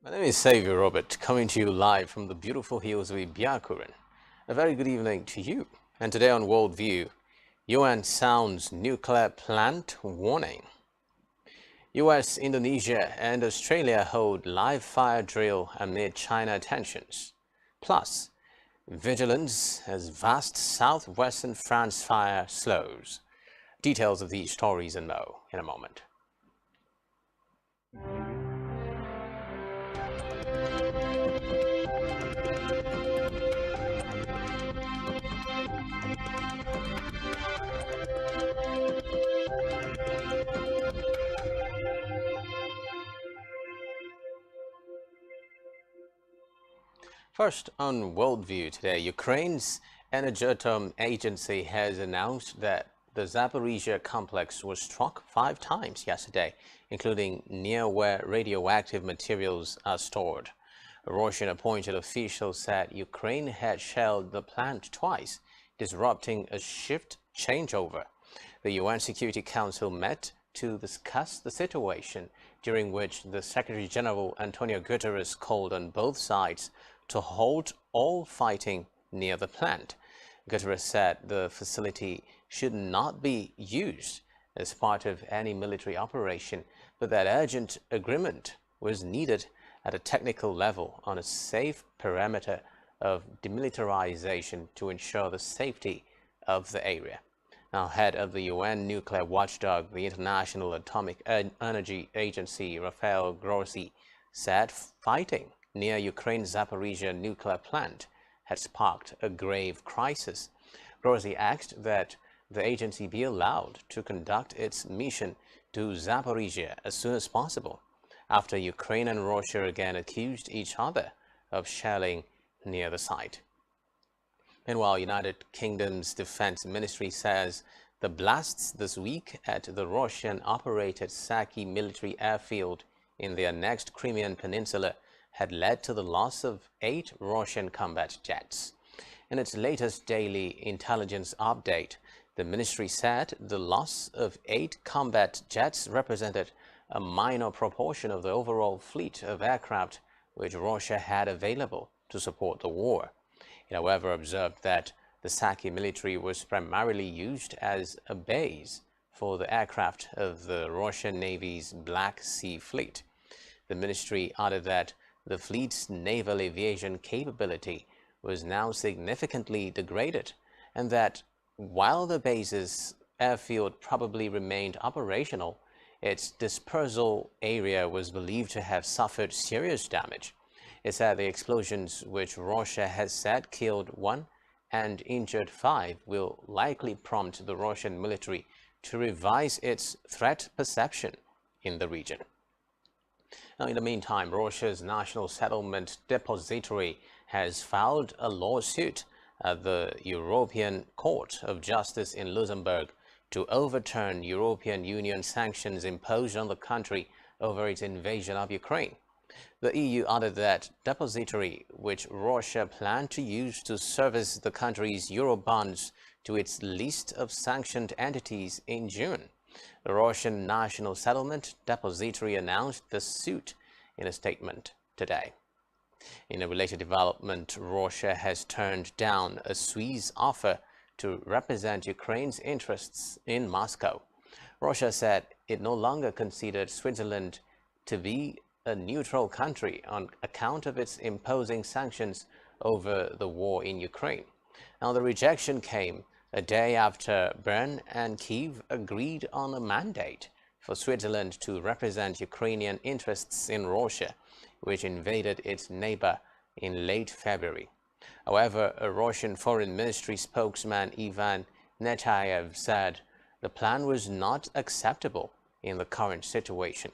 My name is Xavier Robert, coming to you live from the beautiful hills of Byakuren. A very good evening to you. And today on Worldview, UN sounds nuclear plant warning. US, Indonesia and Australia hold live fire drill amid China tensions. Plus, Vigilance as vast southwestern France fire slows. Details of these stories and more in a moment. First, on Worldview today, Ukraine's Energetom agency has announced that the Zaporizhia complex was struck 5 times yesterday, including near where radioactive materials are stored. A Russian-appointed official said Ukraine had shelled the plant twice, disrupting a shift changeover. The UN Security Council met to discuss the situation, during which the Secretary-General Antonio Guterres called on both sides to halt all fighting near the plant. Guterres said the facility should not be used as part of any military operation, but that urgent agreement was needed at a technical level on a safe parameter of demilitarization to ensure the safety of the area. Now, head of the UN nuclear watchdog, the International Atomic Energy Agency, Rafael Grossi, said fighting near Ukraine's Zaporizhia nuclear plant had sparked a grave crisis. Grossi asked that the agency be allowed to conduct its mission to Zaporizhia as soon as possible, after Ukraine and Russia again accused each other of shelling near the site. Meanwhile, United Kingdom's Defense Ministry says the blasts this week at the Russian-operated Saki military airfield in the annexed Crimean Peninsula had led to the loss of 8 Russian combat jets. In its latest daily intelligence update, the ministry said the loss of 8 combat jets represented a minor proportion of the overall fleet of aircraft which Russia had available to support the war. It, however, observed that the Saki military was primarily used as a base for the aircraft of the Russian Navy's Black Sea Fleet. The ministry added that the fleet's naval aviation capability was now significantly degraded, and that while the base's airfield probably remained operational, its dispersal area was believed to have suffered serious damage. It said the explosions, which Russia has said killed 1 and injured 5, will likely prompt the Russian military to revise its threat perception in the region. Now, in the meantime, Russia's National Settlement Depository has filed a lawsuit at the European Court of Justice in Luxembourg to overturn European Union sanctions imposed on the country over its invasion of Ukraine. The EU added that depository, which Russia planned to use to service the country's Eurobonds to its list of sanctioned entities in June. The Russian National Settlement Depository announced the suit in a statement today. In a related development, Russia has turned down a Swiss offer to represent Ukraine's interests in Moscow. Russia said it no longer considered Switzerland to be a neutral country on account of its imposing sanctions over the war in Ukraine. Now, the rejection came a day after Bern and Kyiv agreed on a mandate for Switzerland to represent Ukrainian interests in Russia, which invaded its neighbor in late February. However, a Russian Foreign Ministry spokesman Ivan Netayev said the plan was not acceptable in the current situation.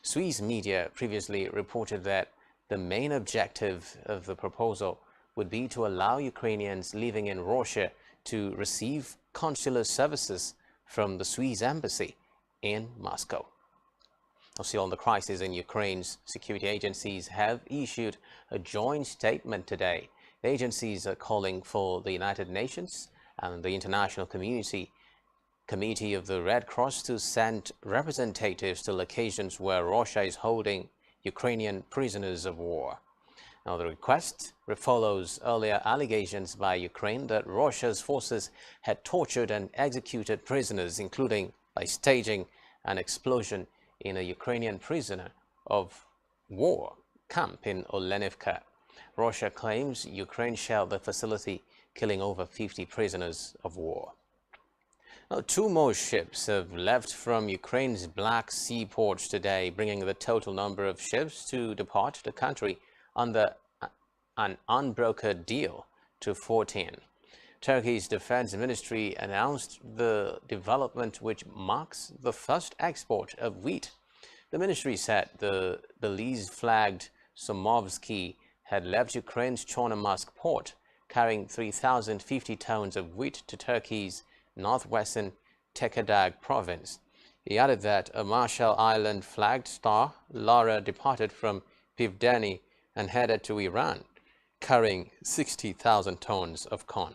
Swiss media previously reported that the main objective of the proposal would be to allow Ukrainians living in Russia to receive consular services from the Swiss embassy in Moscow. Still on the crisis in Ukraine's security agencies have issued a joint statement today. The agencies are calling for the United Nations and the international Committee of the Red Cross to send representatives to locations where Russia is holding Ukrainian prisoners of war. Now, the request follows earlier allegations by Ukraine that Russia's forces had tortured and executed prisoners, including by staging an explosion in a Ukrainian prisoner of war camp in Olenivka. Russia claims Ukraine shelled the facility, killing over 50 prisoners of war. Now, 2 more ships have left from Ukraine's Black Sea ports today, bringing the total number of ships to depart the country under an unbrokered deal to 14. Turkey's defense ministry announced the development, which marks the first export of wheat. The ministry said the Belize-flagged Somovsky had left Ukraine's Chornomorsk port, carrying 3,050 tons of wheat to Turkey's northwestern Tekirdağ province. He added that a Marshall Island-flagged Star Laura departed from Pivdeni and headed to Iran, carrying 60,000 tons of corn.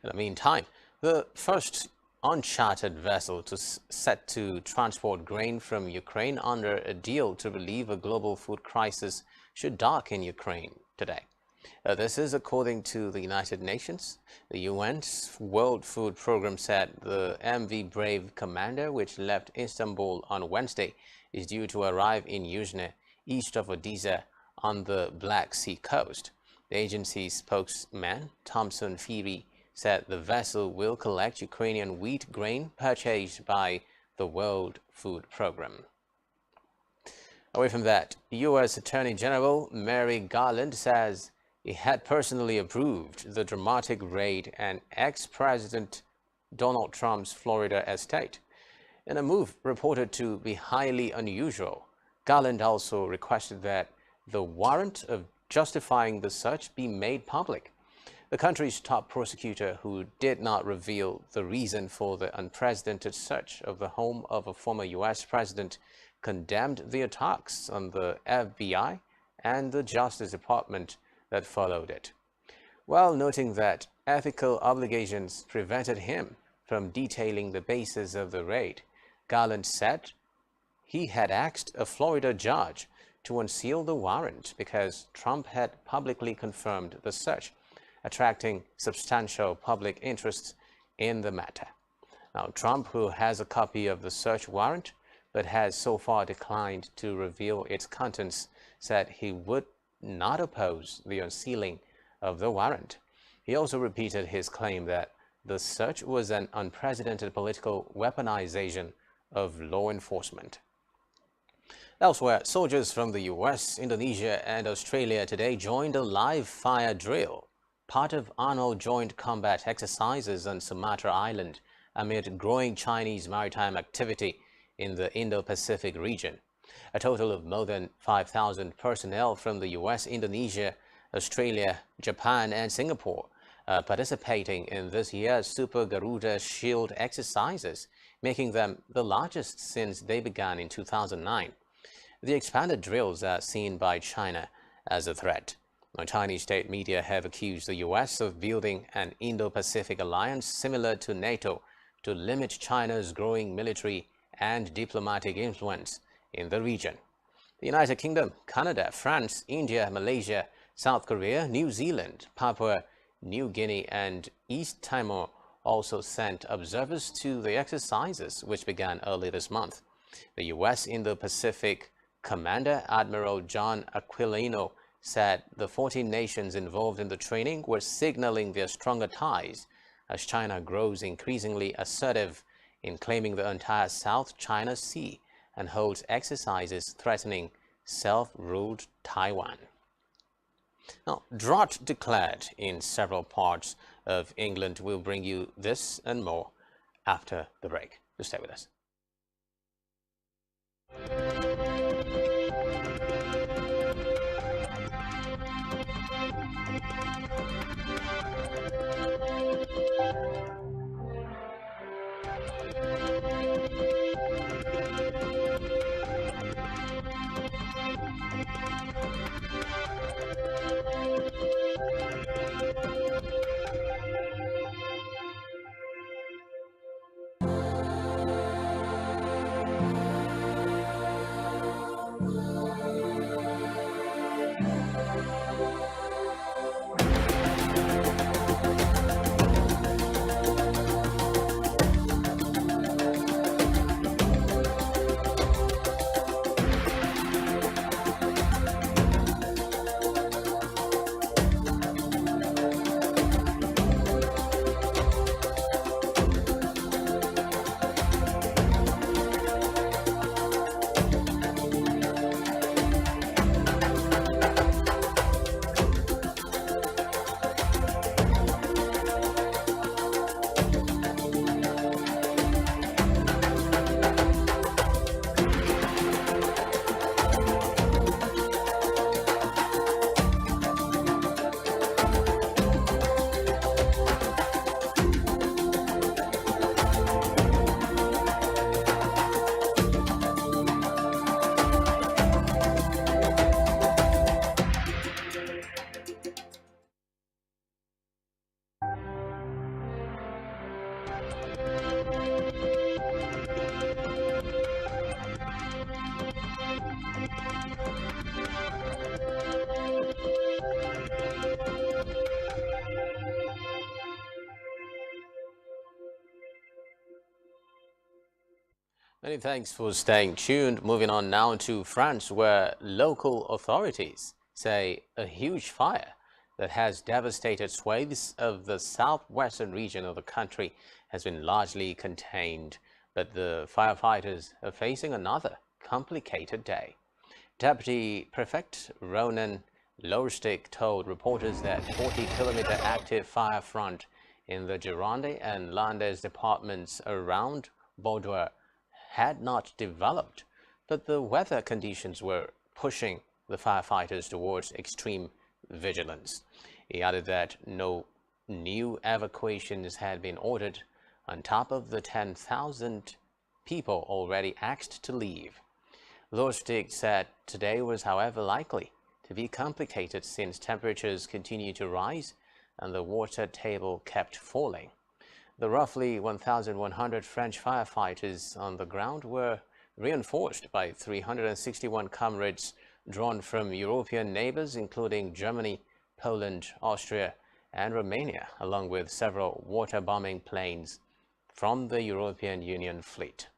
In the meantime, the first unchartered vessel set to transport grain from Ukraine under a deal to relieve a global food crisis should dock in Ukraine today. This is according to the United Nations. The UN's World Food Program said the MV Brave commander, which left Istanbul on Wednesday, is due to arrive in Yuzhny, east of Odessa, on the Black Sea coast. The agency's spokesman, Thompson Feary, said the vessel will collect Ukrainian wheat grain purchased by the World Food Program. Away from that, U.S. Attorney General Merrick Garland says he had personally approved the dramatic raid on ex-President Donald Trump's Florida estate. In a move reported to be highly unusual, Garland also requested that the warrant of justifying the search be made public. The country's top prosecutor, who did not reveal the reason for the unprecedented search of the home of a former U.S. president, condemned the attacks on the FBI and the Justice Department that followed it, while noting that ethical obligations prevented him from detailing the basis of the raid. Garland said he had asked a Florida judge to unseal the warrant because Trump had publicly confirmed the search, attracting substantial public interest in the matter. Now, Trump, who has a copy of the search warrant but has so far declined to reveal its contents, said he would not oppose the unsealing of the warrant. He also repeated his claim that the search was an unprecedented political weaponization of law enforcement. Elsewhere, soldiers from the U.S., Indonesia, and Australia today joined a live fire drill, part of Arnold Joint Combat Exercises on Sumatra Island, amid growing Chinese maritime activity in the Indo-Pacific region. A total of more than 5,000 personnel from the U.S., Indonesia, Australia, Japan, and Singapore are participating in this year's Super Garuda Shield exercises, making them the largest since they began in 2009. The expanded drills are seen by China as a threat. Chinese state media have accused the U.S. of building an Indo-Pacific alliance similar to NATO to limit China's growing military and diplomatic influence in the region. The United Kingdom, Canada, France, India, Malaysia, South Korea, New Zealand, Papua New Guinea, and East Timor also sent observers to the exercises, which began early this month. The U.S. Indo-Pacific Commander Admiral John Aquilino said the 14 nations involved in the training were signaling their stronger ties as China grows increasingly assertive in claiming the entire South China Sea and holds exercises threatening self-ruled Taiwan. Now, drought declared in several parts of England. Will bring you this and more after the break. So stay with us. Many thanks for staying tuned. Moving on now to France, where local authorities say a huge fire that has devastated swathes of the southwestern region of the country has been largely contained, but the firefighters are facing another complicated day. Deputy Prefect Ronan Lowstick told reporters that 40-kilometer active fire front in the Gironde and Landes departments around Bordeaux had not developed, but the weather conditions were pushing the firefighters towards extreme vigilance. He added that no new evacuations had been ordered on top of the 10,000 people already asked to leave. Lostig said today was, however, likely to be complicated since temperatures continue to rise and the water table kept falling. The roughly 1,100 French firefighters on the ground were reinforced by 361 comrades drawn from European neighbors, including Germany, Poland, Austria, and Romania, along with several water-bombing planes from the European Union fleet.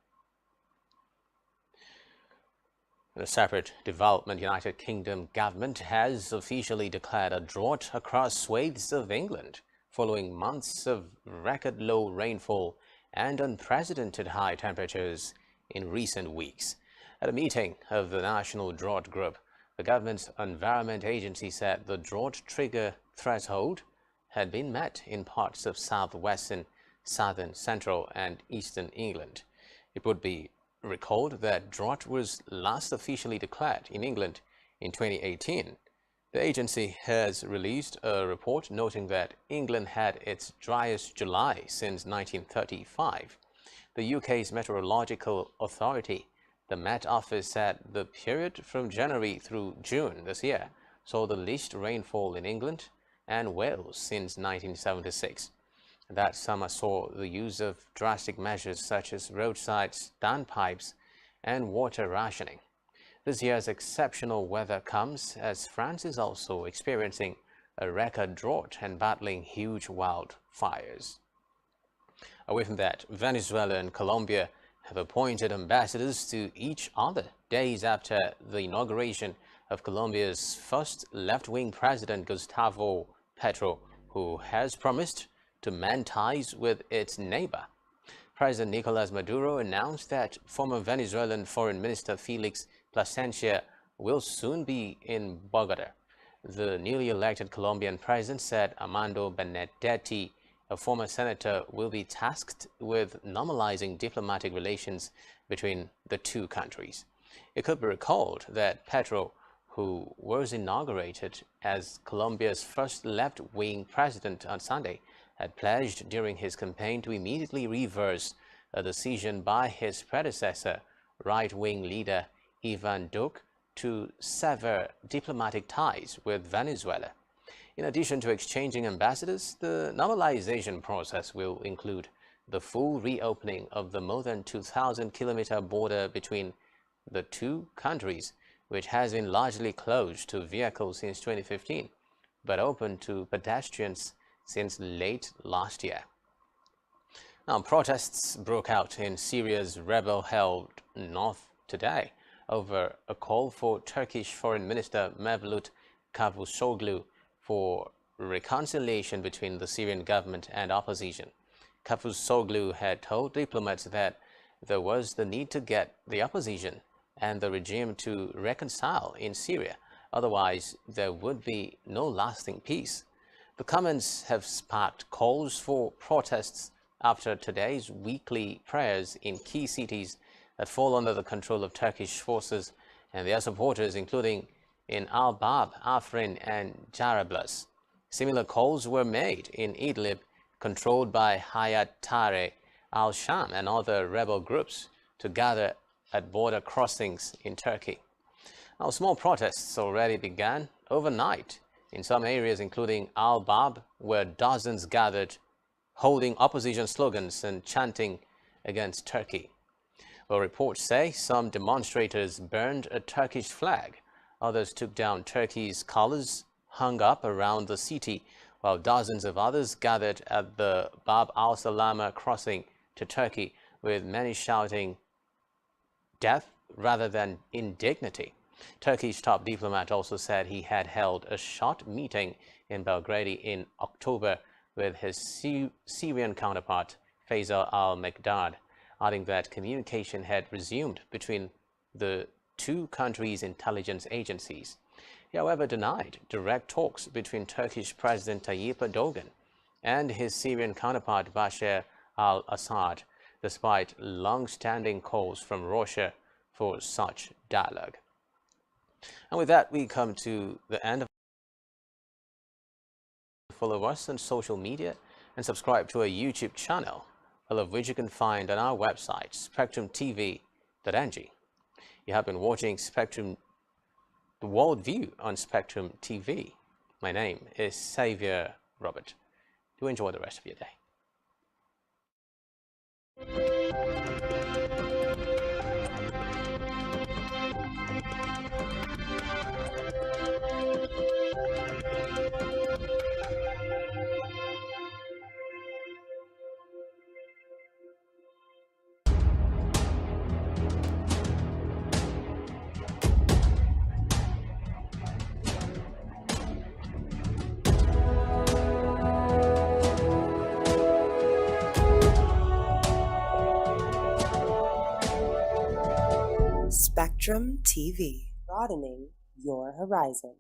In a separate development, United Kingdom government has officially declared a drought across swathes of England, following months of record low rainfall and unprecedented high temperatures in recent weeks. At a meeting of the National Drought Group, the government's Environment Agency said the drought trigger threshold had been met in parts of southwestern, southern, central and eastern England. It would be recalled that drought was last officially declared in England in 2018. The agency has released a report noting that England had its driest July since 1935. The UK's Meteorological Authority, the Met Office, said the period from January through June this year saw the least rainfall in England and Wales since 1976. That summer saw the use of drastic measures such as roadside standpipes and water rationing. This year's exceptional weather comes as France is also experiencing a record drought and battling huge wildfires. Away from that, Venezuela and Colombia have appointed ambassadors to each other days after the inauguration of Colombia's first left-wing president, Gustavo Petro, who has promised to mend ties with its neighbor. President Nicolas Maduro announced that former Venezuelan Foreign Minister Felix Plasencia will soon be in Bogota. The newly elected Colombian president said Armando Benedetti, a former senator, will be tasked with normalizing diplomatic relations between the two countries. It could be recalled that Petro, who was inaugurated as Colombia's first left-wing president on Sunday, had pledged during his campaign to immediately reverse a decision by his predecessor, right-wing leader Ivan Duque, to sever diplomatic ties with Venezuela. In addition to exchanging ambassadors, the normalization process will include the full reopening of the more than 2,000-kilometer border between the two countries, which has been largely closed to vehicles since 2015, but open to pedestrians since late last year. Now, protests broke out in Syria's rebel-held north today over a call for Turkish Foreign Minister Mevlut Cavusoglu for reconciliation between the Syrian government and opposition. Cavusoglu had told diplomats that there was the need to get the opposition and the regime to reconcile in Syria, otherwise there would be no lasting peace. The comments have sparked calls for protests after today's weekly prayers in key cities that fall under the control of Turkish forces and their supporters, including in Al-Bab, Afrin, and Jarablus. Similar calls were made in Idlib, controlled by Hayat Tahrir al-Sham and other rebel groups, to gather at border crossings in Turkey. Now, small protests already began overnight in some areas, including Al-Bab, where dozens gathered, holding opposition slogans and chanting against Turkey. Well, reports say some demonstrators burned a Turkish flag. Others took down Turkey's colors hung up around the city, while dozens of others gathered at the Bab al-Salama crossing to Turkey, with many shouting death rather than indignity. Turkey's top diplomat also said he had held a short meeting in Belgrade in October with his Syrian counterpart, Faisal al-Mekdad, adding that communication had resumed between the two countries' intelligence agencies. He, however, denied direct talks between Turkish President Tayyip Erdogan and his Syrian counterpart Bashar al-Assad, despite long-standing calls from Russia for such dialogue. And with that, we come to the end of. Follow us on social media and subscribe to our YouTube channel, all of which you can find on our website, spectrumtv.ng. You have been watching Spectrum, the World View on Spectrum TV. My name is Xavier Robert. Do enjoy the rest of your day. Spectrum TV, broadening your horizon.